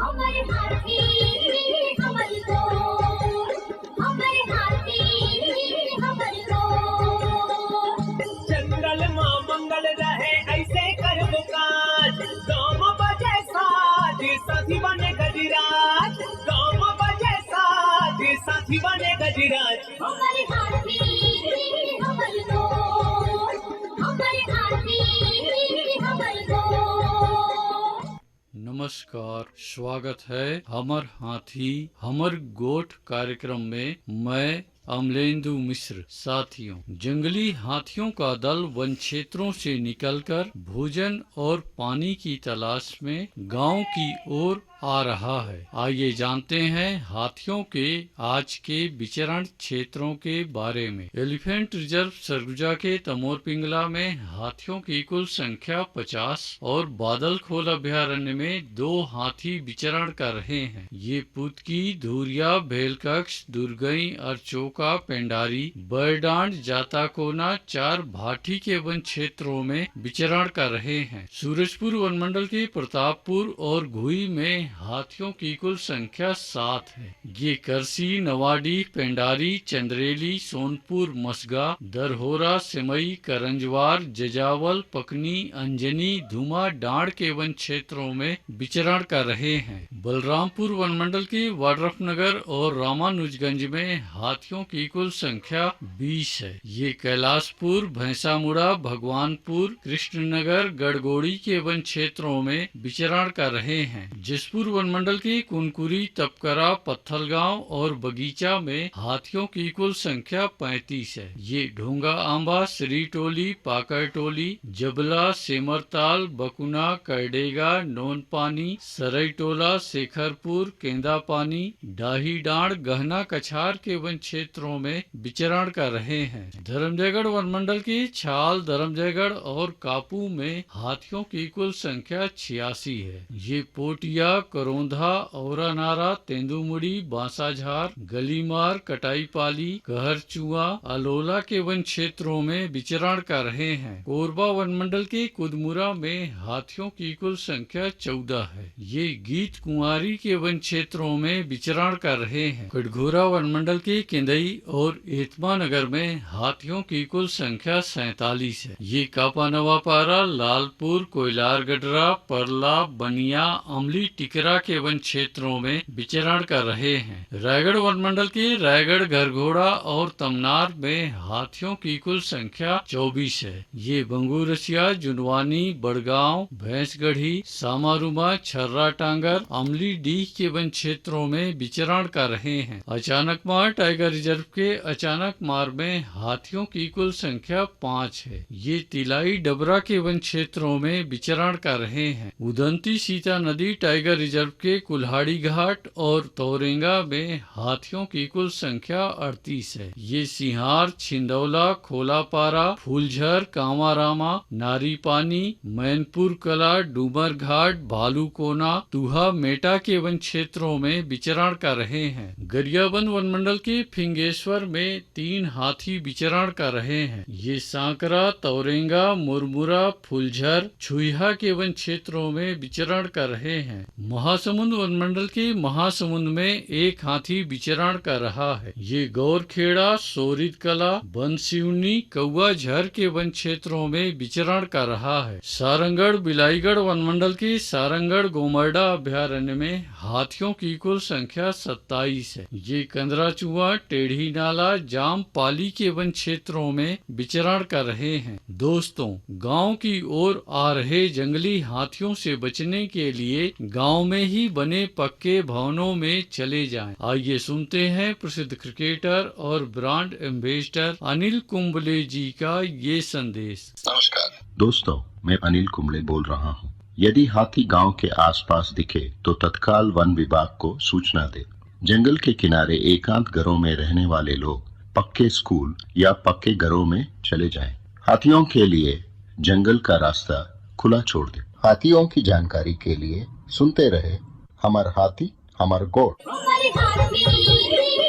हमर हाथी हमर गोर, हमर हाथी हमर गोर। जंगल मां मंगल रहे ऐसे करबो काज, गाँव बजे साज साथी बने गजराज, गाँव बजे साज साथी बने गजराज। हमर हाथी हमर गोर, हमर हाथी हमर गोर। नमस्कार, स्वागत है हमर हाथी हमर गोठ कार्यक्रम में। मैं अमलेंदु मिश्र। साथियों, जंगली हाथियों का दल वन क्षेत्रों से निकलकर भोजन और पानी की तलाश में गांव की ओर आ रहा है। आइए जानते हैं हाथियों के आज के विचरण क्षेत्रों के बारे में। एलिफेंट रिजर्व सरगुजा के तमोर पिंगला में हाथियों की कुल संख्या 50 और बादल खोल अभ्यारण्य में 2 हाथी विचरण कर रहे हैं। ये पुतकी, धूरिया, भेलकक्ष, दुर्गई, अरचोका, पेंडारी, बरडांड, जाताकोना 4 भाटी के वन क्षेत्रों में विचरण कर रहे हैं। सूरजपुर वन मंडल के प्रतापपुर और घुई में हाथियों की कुल संख्या 7 है। ये करसी, नवाडी, पेंडारी, चंद्रेली, सोनपुर, मसगा, दरहोरा, सिमई, करंजवार, जजावल, पकनी, अंजनी, धुमा, डांड के वन क्षेत्रों में विचरण कर रहे हैं। बलरामपुर वन मंडल के वाड्रफनगर और रामानुजगंज में हाथियों की कुल संख्या 20 है। ये कैलाशपुर, भैंसामुड़ा, भगवानपुर, कृष्णनगर, गड़गोड़ी के वन क्षेत्रों में विचरण कर रहे हैं। जसपुर वन मंडल के कुनकुरी, तपकरा, पत्थलगांव और बगीचा में हाथियों की कुल संख्या 35 है। ये ढोंगा आंबा, श्रीटोली, पाकरटोली, जबला, सेमरताल, बकुना, करडेगा, नोनपानी, सरईटोला, शेखरपुर, केंदापानी, डाही डांड, गहना कछार के वन क्षेत्रों में विचरण कर रहे हैं। धर्मजयगढ़ वन मंडल के छाल, धर्मजयगढ़ और कापू में हाथियों की कुल संख्या 86 है। ये पोटिया, करोंधा, औरानारा, तेंदुमुड़ी, बांसाझार, गलीमार, कटाईपाली, कहरचुआ, अलोला के वन क्षेत्रों में विचरण कर रहे हैं। कोरबा वन मंडल के कुदमुरा में हाथियों की कुल संख्या 14 है। ये गीत कुंवारी के वन क्षेत्रों में विचरण कर रहे हैं। कटघोरा वन मंडल के केंदई और एतमा नगर में हाथियों की कुल संख्या 47 है। ये कापा नवापारा, लालपुर, कोयलार गडरा, परला, बनिया, अमली, टिकरा के वन क्षेत्रों में विचरण कर रहे हैं। रायगढ़ वन मंडल के रायगढ़, घरघोड़ा और तमनार में हाथियों की कुल संख्या 24 है। ये बंगूरसिया, जुनवानी, बड़गांव, भैंसगढ़ी, सामारुमा, छर्रा टांगर, अमली डीह के वन क्षेत्रों में विचरण कर रहे हैं। अचानकमार टाइगर रिजर्व के अचानकमार में हाथियों की कुल संख्या 5 है। ये तिलाई डबरा के वन क्षेत्रों में विचरण कर रहे हैं। उदंती सीता नदी टाइगर रिजर्व के कुल्हाड़ी घाट और तौरेंगा में हाथियों की कुल संख्या 38 है। ये सिंहार, छिंदौला, खोलापारा, फूलझर, कांवारामा, नारीपानी, मैनपुर कला, डूमर घाट, भालूकोना, तुहा, मेटा के वन क्षेत्रों में विचरण कर रहे हैं। गरियाबंद वन मंडल के फिंगेश्वर में 3 हाथी विचरण कर रहे हैं। ये सांकरा, तौरेंगा, मुरमुरा, फूलझर, छुईहा के वन क्षेत्रों में विचरण कर रहे हैं। महासमुंद वन मंडल के महासमुंद में 1 हाथी विचरण कर रहा है। ये गौरखेड़ा, सोरिद कला, बनसिवनी, कौआ झर के वन क्षेत्रों में विचरण कर रहा है। सारंगढ़ बिलाईगढ़ वन मंडल के सारंगढ़ गोमरडा अभ्यारण्य में हाथियों की कुल संख्या 27 है। ये कंदराचुआ, टेढ़ी नाला, जाम पाली के वन क्षेत्रों में विचरण कर रहे हैं। दोस्तों, गांव की ओर आ रहे जंगली हाथियों से बचने के लिए गांव में ही बने पक्के भवनों में चले जाएं। आइए सुनते हैं प्रसिद्ध क्रिकेटर और ब्रांड एम्बेसडर अनिल कुंबले जी का ये संदेश। नमस्कार दोस्तों, मैं अनिल कुंबले बोल रहा हूँ। यदि हाथी गांव के आसपास दिखे तो तत्काल वन विभाग को सूचना दे। जंगल के किनारे एकांत घरों में रहने वाले लोग पक्के स्कूल या पक्के घरों में चले जाएं। हाथियों के लिए जंगल का रास्ता खुला छोड़ दे। हाथियों की जानकारी के लिए सुनते रहे हमर हाथी हमर गोठ। हमर हाथी